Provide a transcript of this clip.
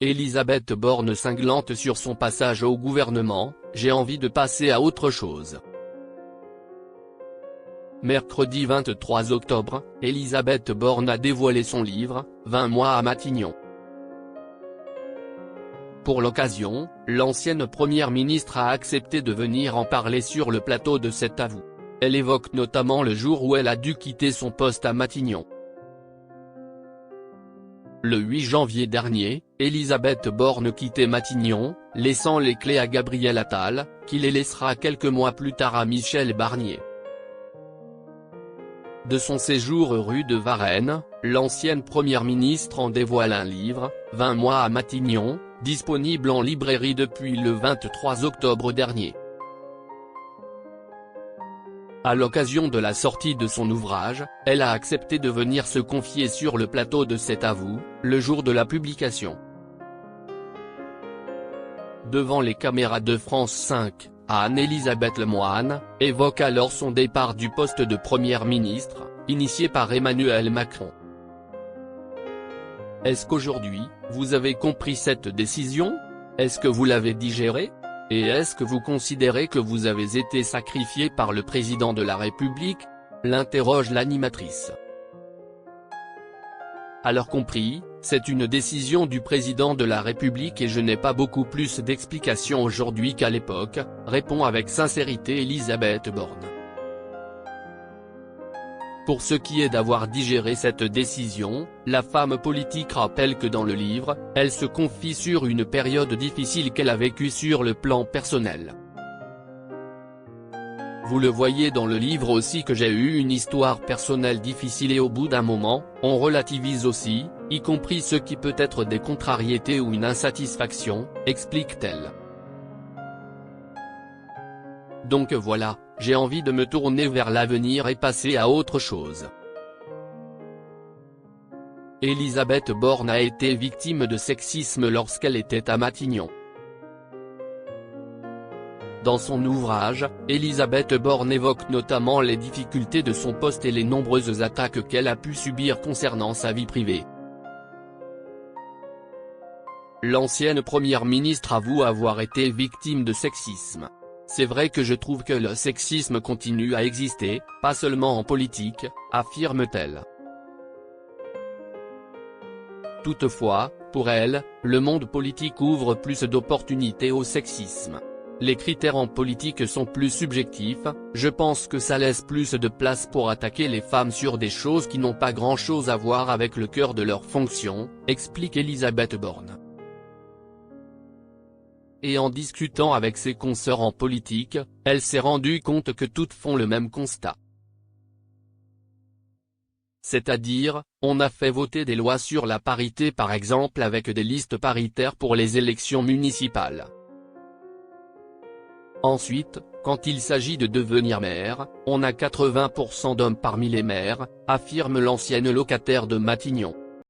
Elisabeth Borne cinglante sur son passage au gouvernement, « J'ai envie de passer à autre chose ». Mercredi 23 octobre, Elisabeth Borne a dévoilé son livre, 20 mois à Matignon. Pour l'occasion, l'ancienne première ministre a accepté de venir en parler sur le plateau de C'est à vous. Elle évoque notamment le jour où elle a dû quitter son poste à Matignon. Le 8 janvier dernier, Elisabeth Borne quittait Matignon, laissant les clés à Gabriel Attal, qui les laissera quelques mois plus tard à Michel Barnier. De son séjour rue de Varennes, l'ancienne première ministre en dévoile un livre, 20 mois à Matignon, disponible en librairie depuis le 23 octobre dernier. À l'occasion de la sortie de son ouvrage, elle a accepté de venir se confier sur le plateau de C'est à vous, le jour de la publication. Devant les caméras de France 5, Anne-Elisabeth Lemoine évoque alors son départ du poste de première ministre, initié par Emmanuel Macron. Est-ce qu'aujourd'hui, vous avez compris cette décision? Est-ce que vous l'avez digérée? Et est-ce que vous considérez que vous avez été sacrifié par le président de la République? L'interroge l'animatrice. Alors compris, c'est une décision du président de la République et je n'ai pas beaucoup plus d'explications aujourd'hui qu'à l'époque, répond avec sincérité Elisabeth Borne. Pour ce qui est d'avoir digéré cette décision, la femme politique rappelle que dans le livre, elle se confie sur une période difficile qu'elle a vécue sur le plan personnel. Vous le voyez dans le livre aussi que j'ai eu une histoire personnelle difficile et au bout d'un moment, on relativise aussi, y compris ce qui peut être des contrariétés ou une insatisfaction, explique-t-elle. Donc voilà, j'ai envie de me tourner vers l'avenir et passer à autre chose. Elisabeth Borne a été victime de sexisme lorsqu'elle était à Matignon. Dans son ouvrage, Elisabeth Borne évoque notamment les difficultés de son poste et les nombreuses attaques qu'elle a pu subir concernant sa vie privée. L'ancienne première ministre avoue avoir été victime de sexisme. C'est vrai que je trouve que le sexisme continue à exister, pas seulement en politique, affirme-t-elle. Toutefois, pour elle, le monde politique ouvre plus d'opportunités au sexisme. Les critères en politique sont plus subjectifs, je pense que ça laisse plus de place pour attaquer les femmes sur des choses qui n'ont pas grand-chose à voir avec le cœur de leur fonction, explique Elisabeth Borne. Et en discutant avec ses consoeurs en politique, elle s'est rendue compte que toutes font le même constat. C'est-à-dire, on a fait voter des lois sur la parité par exemple avec des listes paritaires pour les élections municipales. Ensuite, quand il s'agit de devenir maire, on a 80% d'hommes parmi les maires, affirme l'ancienne locataire de Matignon.